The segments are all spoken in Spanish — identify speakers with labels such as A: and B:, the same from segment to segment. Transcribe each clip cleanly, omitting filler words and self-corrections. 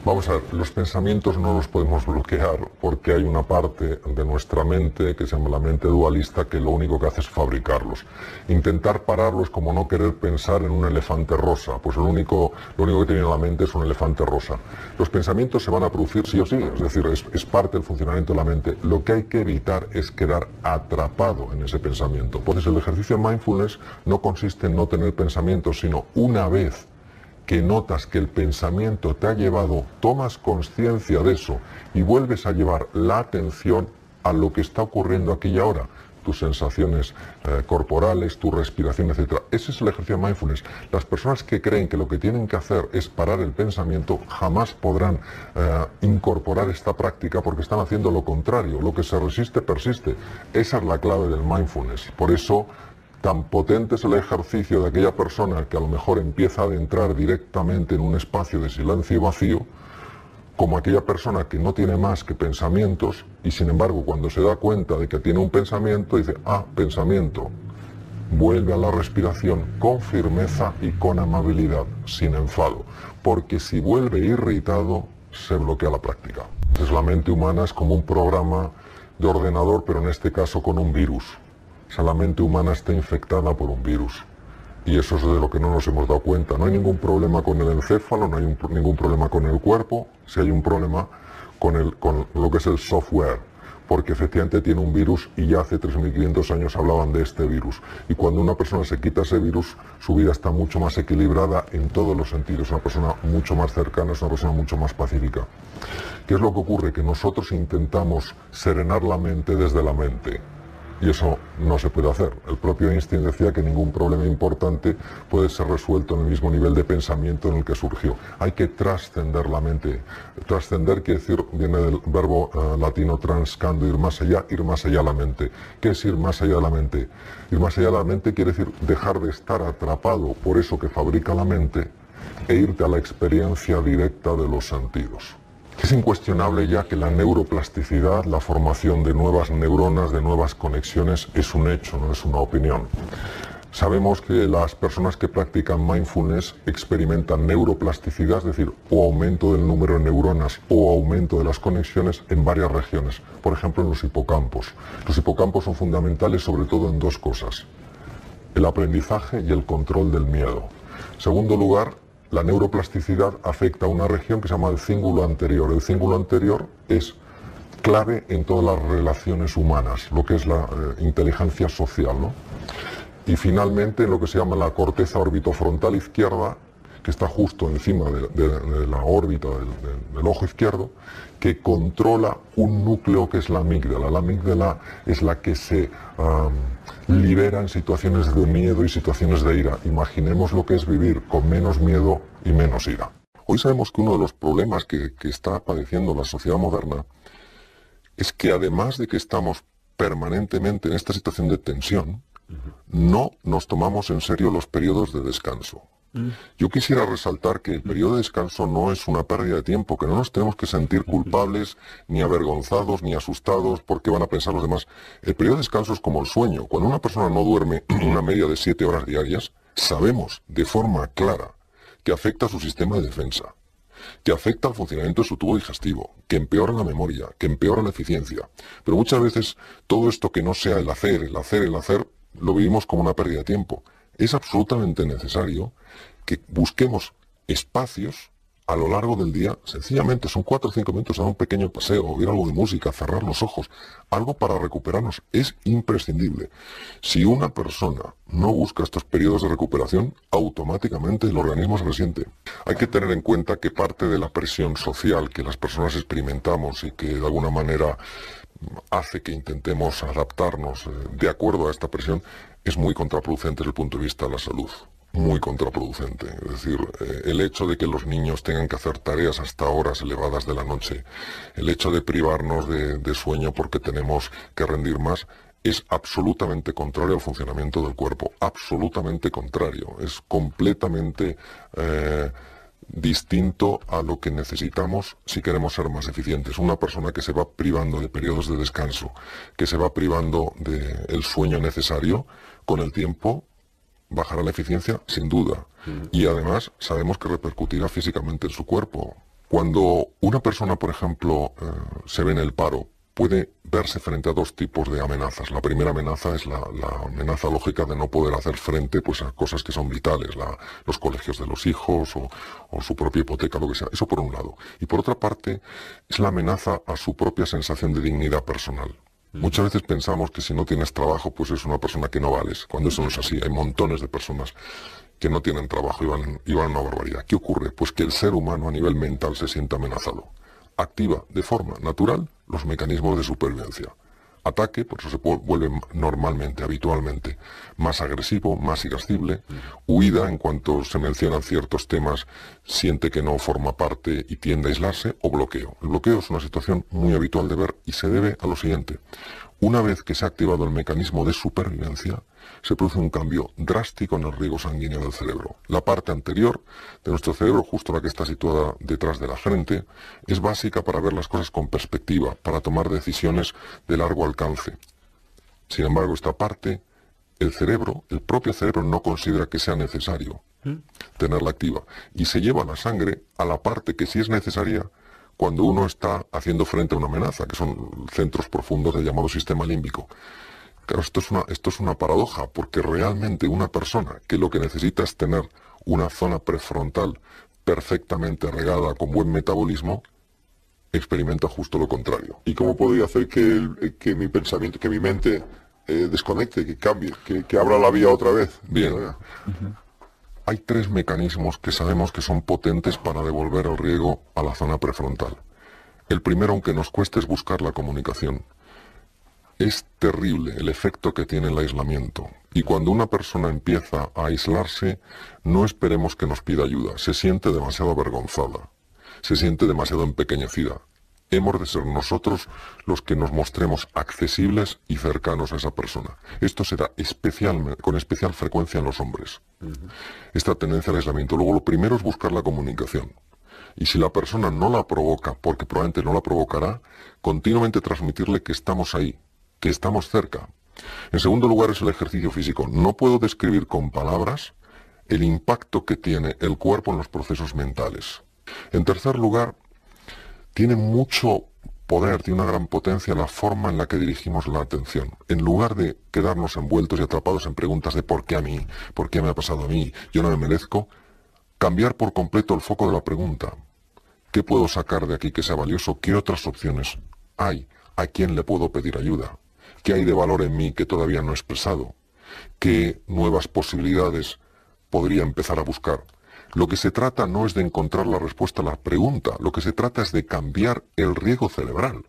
A: Vamos a ver, los pensamientos no los podemos bloquear porque hay una parte de nuestra mente que se llama la mente dualista que lo único que hace es fabricarlos. Intentar pararlos como no querer pensar en un elefante rosa, pues lo único que tiene en la mente es un elefante rosa. Los pensamientos se van a producir sí o sí, es decir, es parte del funcionamiento de la mente. Lo que hay que evitar es quedar atrapado en ese pensamiento. Entonces el ejercicio de mindfulness no consiste en no tener pensamientos, sino una vez que notas que el pensamiento te ha llevado, tomas conciencia de eso y vuelves a llevar la atención a lo que está ocurriendo aquí y ahora, tus sensaciones corporales, tu respiración, etc. Ese es el ejercicio de mindfulness. Las personas que creen que lo que tienen que hacer es parar el pensamiento jamás podrán incorporar esta práctica porque están haciendo lo contrario. Lo que se resiste persiste. Esa es la clave del mindfulness. Por eso tan potente es el ejercicio de aquella persona que a lo mejor empieza a adentrar directamente en un espacio de silencio y vacío, como aquella persona que no tiene más que pensamientos y sin embargo cuando se da cuenta de que tiene un pensamiento dice, pensamiento, vuelve a la respiración con firmeza y con amabilidad, sin enfado, porque si vuelve irritado se bloquea la práctica. Entonces la mente humana es como un programa de ordenador, pero en este caso con un virus. O sea, la mente humana está infectada por un virus. Y eso es de lo que no nos hemos dado cuenta. No hay ningún problema con el encéfalo, no hay ningún problema con el cuerpo, si hay un problema con lo que es el software, porque efectivamente tiene un virus y ya hace 3.500 años hablaban de este virus. Y cuando una persona se quita ese virus, su vida está mucho más equilibrada en todos los sentidos. Es una persona mucho más cercana, es una persona mucho más pacífica. ¿Qué es lo que ocurre? Que nosotros intentamos serenar la mente desde la mente. Y eso no se puede hacer. El propio Einstein decía que ningún problema importante puede ser resuelto en el mismo nivel de pensamiento en el que surgió. Hay que trascender la mente. Trascender quiere decir, viene del verbo latino transcando, ir más allá de la mente. ¿Qué es ir más allá de la mente? Ir más allá de la mente quiere decir dejar de estar atrapado por eso que fabrica la mente e irte a la experiencia directa de los sentidos. Es incuestionable ya que la neuroplasticidad, la formación de nuevas neuronas, de nuevas conexiones, es un hecho, no es una opinión. Sabemos que las personas que practican mindfulness experimentan neuroplasticidad, es decir, o aumento del número de neuronas o aumento de las conexiones en varias regiones, por ejemplo en los hipocampos. Los hipocampos son fundamentales sobre todo en dos cosas, el aprendizaje y el control del miedo. En segundo lugar, la neuroplasticidad afecta a una región que se llama el cíngulo anterior. El cíngulo anterior es clave en todas las relaciones humanas, lo que es la inteligencia social, ¿no? Y finalmente lo que se llama la corteza orbitofrontal izquierda, que está justo encima de la órbita del ojo izquierdo, que controla un núcleo que es la amígdala. La amígdala es la que se libera en situaciones de miedo y situaciones de ira. Imaginemos lo que es vivir con menos miedo y menos ira. Hoy sabemos que uno de los problemas que está padeciendo la sociedad moderna es que además de que estamos permanentemente en esta situación de tensión, no nos tomamos en serio los periodos de descanso. Yo quisiera resaltar que el periodo de descanso no es una pérdida de tiempo, que no nos tenemos que sentir culpables, ni avergonzados, ni asustados porque van a pensar los demás. El periodo de descanso es como el sueño. Cuando una persona no duerme una media de 7 horas diarias, sabemos de forma clara que afecta a su sistema de defensa, que afecta al funcionamiento de su tubo digestivo, que empeora la memoria, que empeora la eficiencia. Pero muchas veces todo esto que no sea el hacer, lo vivimos como una pérdida de tiempo. Es absolutamente necesario que busquemos espacios a lo largo del día, sencillamente son 4 o 5 minutos, dar un pequeño paseo, oír algo de música, cerrar los ojos, algo para recuperarnos, es imprescindible. Si una persona no busca estos periodos de recuperación, automáticamente el organismo se resiente. Hay que tener en cuenta que parte de la presión social que las personas experimentamos y que de alguna manera hace que intentemos adaptarnos de acuerdo a esta presión, es muy contraproducente desde el punto de vista de la salud. Muy contraproducente. Es decir, el hecho de que los niños tengan que hacer tareas hasta horas elevadas de la noche, el hecho de privarnos de sueño porque tenemos que rendir más, es absolutamente contrario al funcionamiento del cuerpo. Absolutamente contrario. Es completamente distinto a lo que necesitamos si queremos ser más eficientes. Una persona que se va privando de periodos de descanso, que se va privando del sueño necesario, con el tiempo bajará la eficiencia sin duda. Y además sabemos que repercutirá físicamente en su cuerpo. Cuando una persona, por ejemplo, se ve en el paro, puede verse frente a dos tipos de amenazas. La primera amenaza es la amenaza lógica de no poder hacer frente pues, a cosas que son vitales, los colegios de los hijos o su propia hipoteca, lo que sea. Eso por un lado. Y por otra parte, es la amenaza a su propia sensación de dignidad personal. Muchas veces pensamos que si no tienes trabajo, pues es una persona que no vales. Cuando eso no es así, hay montones de personas que no tienen trabajo y van a una barbaridad. ¿Qué ocurre? Pues que el ser humano a nivel mental se siente amenazado. Activa de forma natural los mecanismos de supervivencia. Ataque, por eso se vuelve normalmente, habitualmente, más agresivo, más irascible. Huida, en cuanto se mencionan ciertos temas, siente que no forma parte y tiende a aislarse, o bloqueo. El bloqueo es una situación muy habitual de ver y se debe a lo siguiente. Una vez que se ha activado el mecanismo de supervivencia, se produce un cambio drástico en el riego sanguíneo del cerebro. La parte anterior de nuestro cerebro, justo la que está situada detrás de la frente, es básica para ver las cosas con perspectiva, para tomar decisiones de largo alcance. Sin embargo, esta parte, el cerebro, el propio cerebro, no considera que sea necesario tenerla activa. Y se lleva la sangre a la parte que sí es necesaria cuando uno está haciendo frente a una amenaza, que son centros profundos del llamado sistema límbico. Claro, esto es una paradoja, porque realmente una persona que lo que necesita es tener una zona prefrontal perfectamente regada con buen metabolismo, experimenta justo lo contrario.
B: ¿Y cómo podría hacer que mi pensamiento, que mi mente desconecte, que cambie, que abra la vía otra vez?
A: Bien. Hay tres mecanismos que sabemos que son potentes para devolver el riego a la zona prefrontal. El primero, aunque nos cueste, es buscar la comunicación. Es terrible el efecto que tiene el aislamiento. Y cuando una persona empieza a aislarse, no esperemos que nos pida ayuda. Se siente demasiado avergonzada. Se siente demasiado empequeñecida. Hemos de ser nosotros los que nos mostremos accesibles y cercanos a esa persona. Esto se da con especial frecuencia en los hombres. Esta tendencia al aislamiento. Luego, lo primero es buscar la comunicación. Y si la persona no la provoca, porque probablemente no la provocará, continuamente transmitirle que estamos ahí, que estamos cerca. En segundo lugar es el ejercicio físico. No puedo describir con palabras el impacto que tiene el cuerpo en los procesos mentales. En tercer lugar, tiene mucho poder, tiene una gran potencia la forma en la que dirigimos la atención. En lugar de quedarnos envueltos y atrapados en preguntas de ¿por qué a mí? ¿Por qué me ha pasado a mí? ¿Yo no me merezco? Cambiar por completo el foco de la pregunta. ¿Qué puedo sacar de aquí que sea valioso? ¿Qué otras opciones hay? ¿A quién le puedo pedir ayuda? ¿Qué hay de valor en mí que todavía no he expresado? ¿Qué nuevas posibilidades podría empezar a buscar? Lo que se trata no es de encontrar la respuesta a la pregunta, lo que se trata es de cambiar el riego cerebral.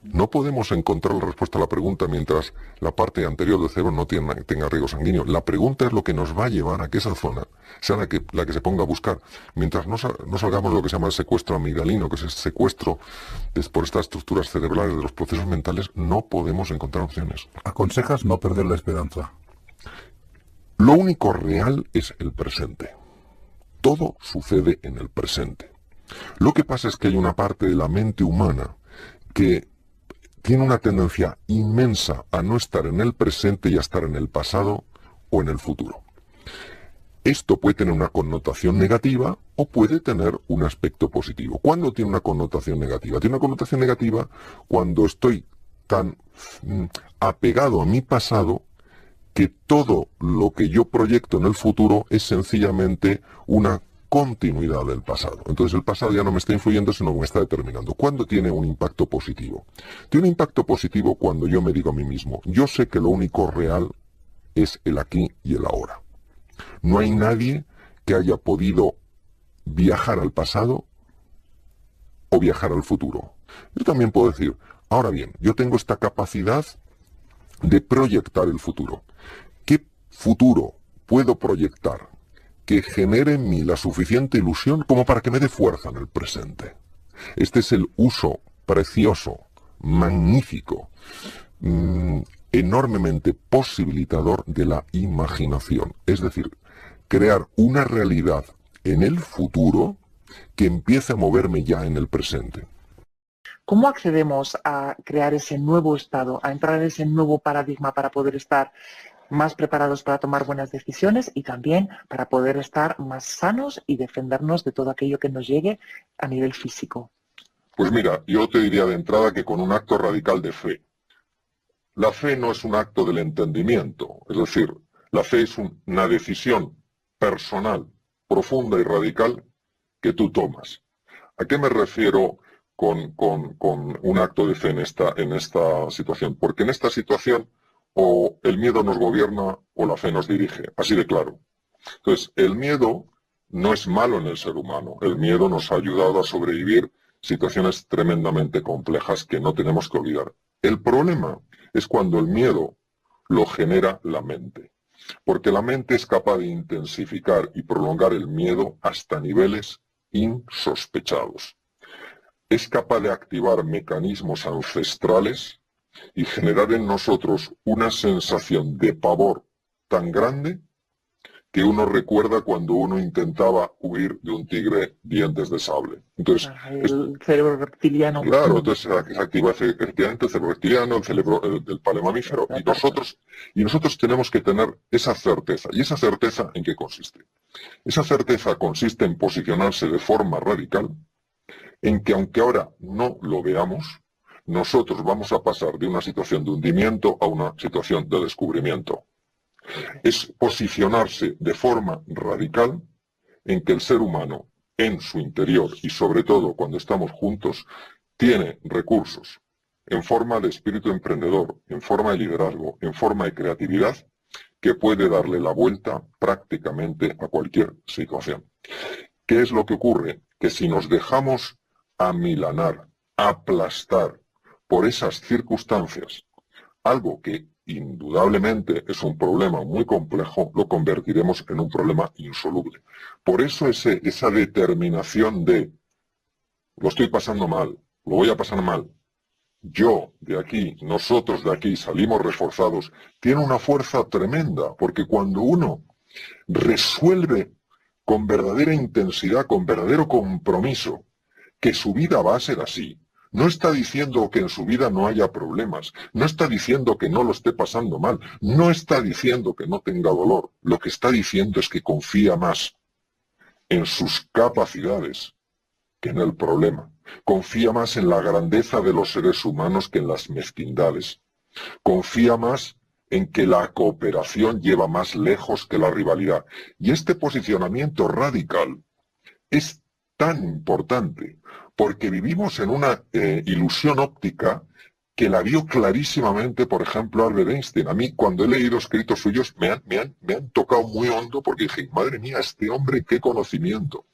A: No podemos encontrar la respuesta a la pregunta mientras la parte anterior del cerebro no tenga riego sanguíneo. La pregunta es lo que nos va a llevar a que esa zona sea la que se ponga a buscar. Mientras no salgamos de lo que se llama el secuestro amigdalino, que es el secuestro por estas estructuras cerebrales de los procesos mentales, no podemos encontrar opciones.
C: ¿Aconsejas no perder la esperanza?
A: Lo único real es el presente. Todo sucede en el presente. Lo que pasa es que hay una parte de la mente humana que tiene una tendencia inmensa a no estar en el presente y a estar en el pasado o en el futuro. Esto puede tener una connotación negativa o puede tener un aspecto positivo. ¿Cuándo tiene una connotación negativa? Tiene una connotación negativa cuando estoy tan apegado a mi pasado que todo lo que yo proyecto en el futuro es sencillamente una continuidad del pasado. Entonces el pasado ya no me está influyendo, sino que me está determinando. ¿Cuándo tiene un impacto positivo? Tiene un impacto positivo cuando yo me digo a mí mismo, yo sé que lo único real es el aquí y el ahora. No hay nadie que haya podido viajar al pasado o viajar al futuro. Yo también puedo decir, ahora bien, yo tengo esta capacidad de proyectar el futuro. ¿Qué futuro puedo proyectar que genere en mí la suficiente ilusión como para que me dé fuerza en el presente? Este es el uso precioso, magnífico, enormemente posibilitador de la imaginación. Es decir, crear una realidad en el futuro que empiece a moverme ya en el presente.
D: ¿Cómo accedemos a crear ese nuevo estado, a entrar en ese nuevo paradigma para poder estar más preparados para tomar buenas decisiones y también para poder estar más sanos y defendernos de todo aquello que nos llegue a nivel físico.
A: Pues mira, yo te diría de entrada que con un acto radical de fe. La fe no es un acto del entendimiento, es decir, la fe es una decisión personal, profunda y radical que tú tomas. ¿A qué me refiero con un acto de fe en esta situación? Porque en esta situación o el miedo nos gobierna o la fe nos dirige, así de claro. Entonces, el miedo no es malo en el ser humano, el miedo nos ha ayudado a sobrevivir situaciones tremendamente complejas que no tenemos que olvidar. El problema es cuando el miedo lo genera la mente, porque la mente es capaz de intensificar y prolongar el miedo hasta niveles insospechados. Es capaz de activar mecanismos ancestrales y generar en nosotros una sensación de pavor tan grande que uno recuerda cuando uno intentaba huir de un tigre dientes de sable. Entonces,
D: el cerebro reptiliano.
A: Claro, entonces se activa efectivamente el cerebro reptiliano, el cerebro del palemamífero, y nosotros tenemos que tener esa certeza. ¿Y esa certeza en qué consiste? Esa certeza consiste en posicionarse de forma radical, en que aunque ahora no lo veamos, nosotros vamos a pasar de una situación de hundimiento a una situación de descubrimiento. Es posicionarse de forma radical en que el ser humano, en su interior y sobre todo cuando estamos juntos, tiene recursos en forma de espíritu emprendedor, en forma de liderazgo, en forma de creatividad, que puede darle la vuelta prácticamente a cualquier situación. ¿Qué es lo que ocurre? Que si nos dejamos amilanar, aplastar por esas circunstancias, algo que indudablemente es un problema muy complejo, lo convertiremos en un problema insoluble. Por eso esa determinación de lo estoy pasando mal, lo voy a pasar mal, yo de aquí, nosotros de aquí salimos reforzados, tiene una fuerza tremenda, porque cuando uno resuelve con verdadera intensidad, con verdadero compromiso, que su vida va a ser así, no está diciendo que en su vida no haya problemas, no está diciendo que no lo esté pasando mal, no está diciendo que no tenga dolor, lo que está diciendo es que confía más en sus capacidades que en el problema, confía más en la grandeza de los seres humanos que en las mezquindades, confía más en que la cooperación lleva más lejos que la rivalidad. Y este posicionamiento radical es tan importante porque vivimos en una ilusión óptica que la vio clarísimamente, por ejemplo, Albert Einstein. A mí, cuando he leído escritos suyos, me han tocado muy hondo porque dije, madre mía, este hombre, qué conocimiento.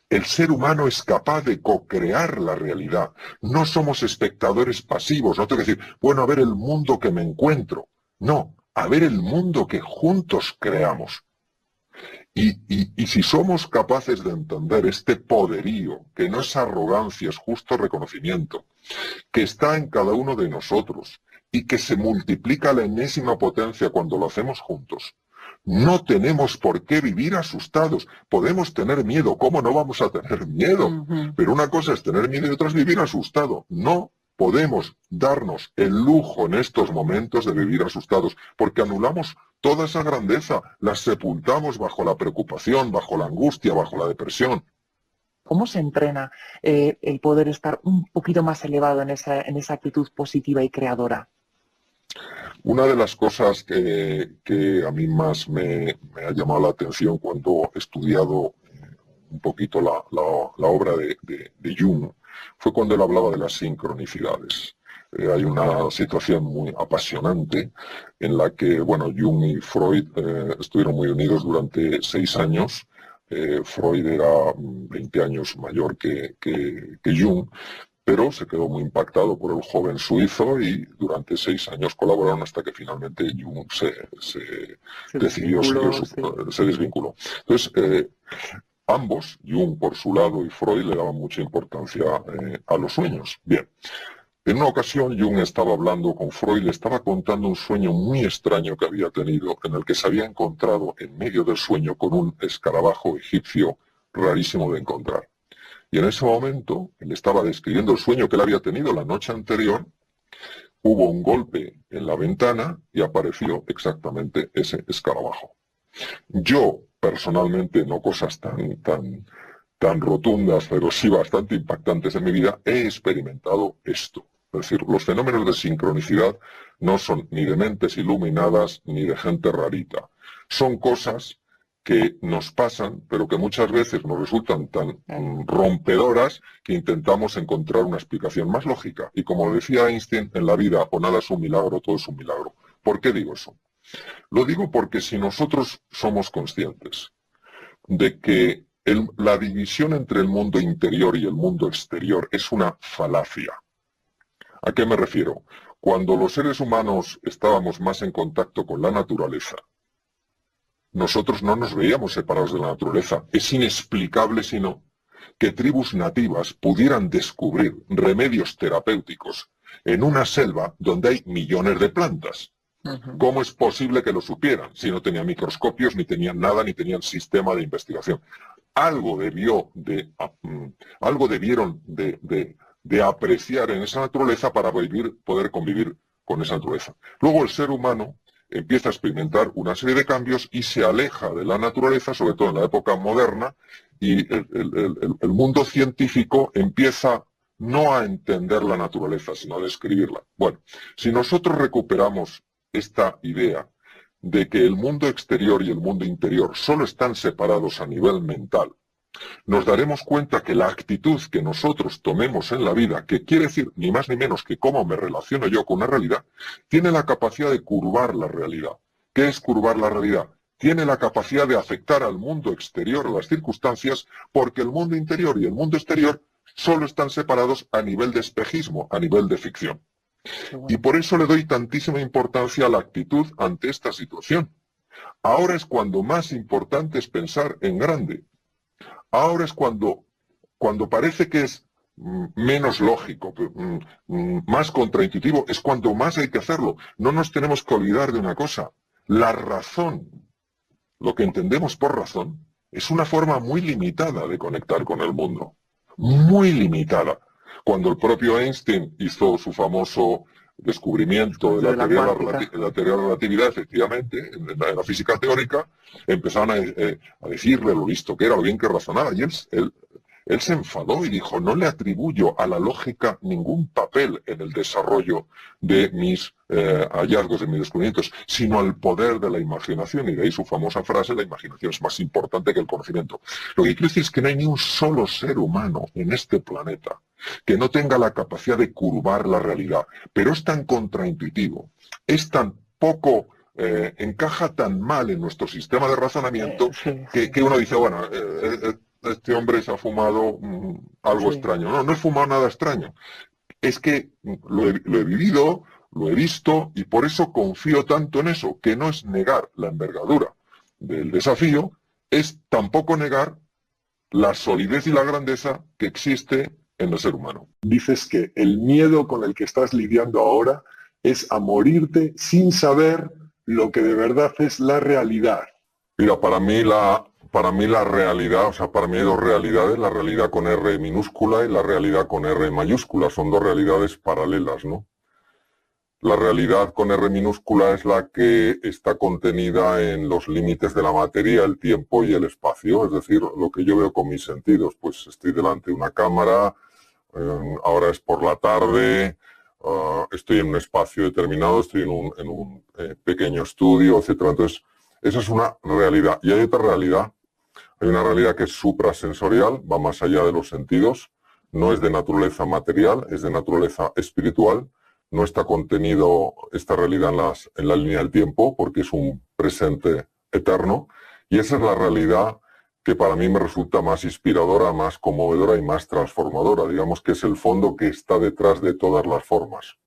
A: El ser humano es capaz de co-crear la realidad. No somos espectadores pasivos. No tengo que decir, bueno, a ver el mundo que me encuentro. No, a ver el mundo que juntos creamos. Y si somos capaces de entender este poderío, que no es arrogancia, es justo reconocimiento, que está en cada uno de nosotros y que se multiplica a la enésima potencia cuando lo hacemos juntos, no tenemos por qué vivir asustados. Podemos tener miedo. ¿Cómo no vamos a tener miedo? Pero una cosa es tener miedo y otra es vivir asustado. No podemos darnos el lujo en estos momentos de vivir asustados, porque anulamos toda esa grandeza, la sepultamos bajo la preocupación, bajo la angustia, bajo la depresión.
D: ¿Cómo se entrena el poder estar un poquito más elevado en esa actitud positiva y creadora?
A: Una de las cosas que a mí más me ha llamado la atención cuando he estudiado un poquito la obra de Jung fue cuando él hablaba de las sincronicidades. Hay una situación muy apasionante en la que, bueno, Jung y Freud estuvieron muy unidos durante 6 años. Freud era 20 años mayor que Jung, pero se quedó muy impactado por el joven suizo y durante 6 años colaboraron hasta que finalmente Jung se desvinculó. Entonces, ambos, Jung por su lado y Freud, le daban mucha importancia a los sueños. Bien, en una ocasión Jung estaba hablando con Freud, le estaba contando un sueño muy extraño que había tenido, en el que se había encontrado en medio del sueño con un escarabajo egipcio rarísimo de encontrar. Y en ese momento, él estaba describiendo el sueño que él había tenido la noche anterior, hubo un golpe en la ventana y apareció exactamente ese escarabajo. Yo, personalmente, no cosas tan rotundas, pero sí bastante impactantes en mi vida, he experimentado esto. Es decir, los fenómenos de sincronicidad no son ni de mentes iluminadas ni de gente rarita. Son cosas que nos pasan, pero que muchas veces nos resultan tan rompedoras que intentamos encontrar una explicación más lógica. Y como decía Einstein, en la vida o nada es un milagro, todo es un milagro. ¿Por qué digo eso? Lo digo porque si nosotros somos conscientes de que la división entre el mundo interior y el mundo exterior es una falacia. ¿A qué me refiero? Cuando los seres humanos estábamos más en contacto con la naturaleza, nosotros no nos veíamos separados de la naturaleza. Es inexplicable, sino que tribus nativas pudieran descubrir remedios terapéuticos en una selva donde hay millones de plantas. ¿Cómo es posible que lo supieran si no tenían microscopios, ni tenían nada, ni tenían sistema de investigación? Algo debieron de apreciar en esa naturaleza para poder convivir con esa naturaleza. Luego el ser humano empieza a experimentar una serie de cambios y se aleja de la naturaleza, sobre todo en la época moderna, y el mundo científico empieza no a entender la naturaleza, sino a describirla. Bueno, si nosotros recuperamos esta idea de que el mundo exterior y el mundo interior solo están separados a nivel mental, nos daremos cuenta que la actitud que nosotros tomemos en la vida, que quiere decir ni más ni menos que cómo me relaciono yo con una realidad, tiene la capacidad de curvar la realidad. ¿Qué es curvar la realidad? Tiene la capacidad de afectar al mundo exterior, a las circunstancias, porque el mundo interior y el mundo exterior solo están separados a nivel de espejismo, a nivel de ficción. Y por eso le doy tantísima importancia a la actitud ante esta situación. Ahora es cuando más importante es pensar en grande. Ahora es cuando parece que es menos lógico, más contraintuitivo, es cuando más hay que hacerlo. No nos tenemos que olvidar de una cosa. La razón, lo que entendemos por razón, es una forma muy limitada de conectar con el mundo. Muy limitada. Cuando el propio Einstein hizo su famoso descubrimiento de la teoría de la relatividad, efectivamente, en la física teórica, empezaron a decirle lo listo que era, lo bien que razonaba, y él se enfadó y dijo, no le atribuyo a la lógica ningún papel en el desarrollo de mis hallazgos, de mis descubrimientos, sino al poder de la imaginación, y de ahí su famosa frase, la imaginación es más importante que el conocimiento. Lo que quiero decir es que no hay ni un solo ser humano en este planeta que no tenga la capacidad de curvar la realidad, pero es tan contraintuitivo, es tan poco, encaja tan mal en nuestro sistema de razonamiento que uno dice, bueno, este hombre se ha fumado algo extraño. No, no he fumado nada extraño. Es que lo he vivido, lo he visto y por eso confío tanto en eso, que no es negar la envergadura del desafío, es tampoco negar la solidez y la grandeza que existe en el ser humano. Dices que el miedo con el que estás lidiando ahora es a morirte sin saber lo que de verdad es la realidad. Mira, para mí la realidad, o sea, para mí hay dos realidades, la realidad con R minúscula y la realidad con R mayúscula. Son dos realidades paralelas, ¿no? La realidad con R minúscula es la que está contenida en los límites de la materia, el tiempo y el espacio, es decir, lo que yo veo con mis sentidos. Pues estoy delante de una cámara, ahora es por la tarde, estoy en un espacio determinado, estoy en un pequeño estudio, etc. Entonces, esa es una realidad. Y hay otra realidad. Hay una realidad que es suprasensorial, va más allá de los sentidos, no es de naturaleza material, es de naturaleza espiritual. No está contenido esta realidad en la línea del tiempo, porque es un presente eterno. Y esa es la realidad que para mí me resulta más inspiradora, más conmovedora y más transformadora. Digamos que es el fondo que está detrás de todas las formas.